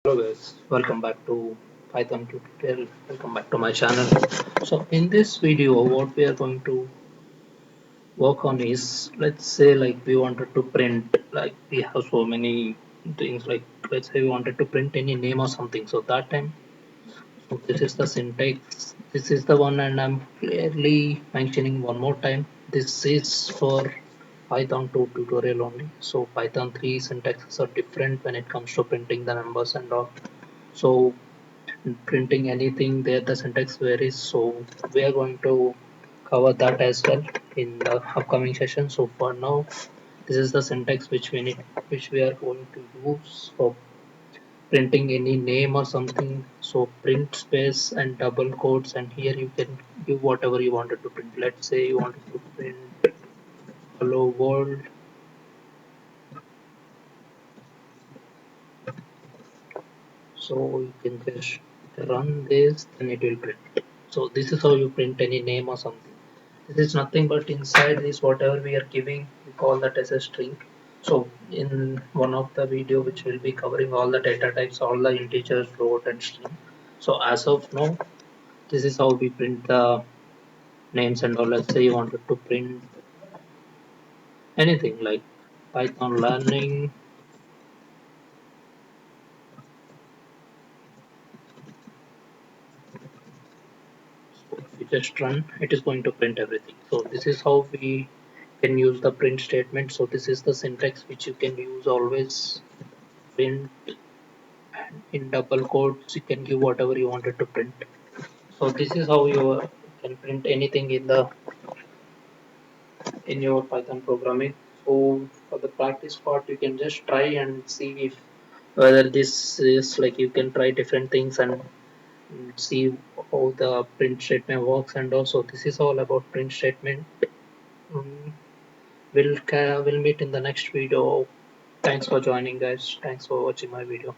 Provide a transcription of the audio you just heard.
Hello guys, welcome back to Python tutorial. Welcome back to my channel. So in this video, what we are going to work on is, let's say like we wanted to print, like we have so many things, like let's say we wanted to print any name or something. So that time, so this is the syntax. This is the one, and I'm clearly mentioning one more time. This is for Python 2 tutorial only. So Python 3 syntaxes are different when it comes to printing the numbers and all. So printing anything there the syntax varies, so we are going to cover that as well in the upcoming session. So for now, this is the syntax which we are going to use for printing any name or something. So print space and double quotes, and here you can give whatever you wanted to print. Let's say you wanted to print hello world, so you can just run this, then it will print. So this is how you print any name or something. This is nothing but inside this whatever we are giving, we call that as a string. So in one of the video which will be covering all the data types, all the integers, float and string. So as of now, this is how we print the names and all. Let's say you wanted to print anything like Python learning. So if you just run, it is going to print everything. So this is how we can use the print statement. So this is the syntax which you can use always. Print in double quotes, you can give whatever you wanted to print. So this is how you can print anything in your Python programming. So for the practice part, you can just try and see if whether this is like, you can try different things and see how the print statement works. And also this is all about print statement. um, we'll meet in the next video. Thanks for joining guys, thanks for watching my video.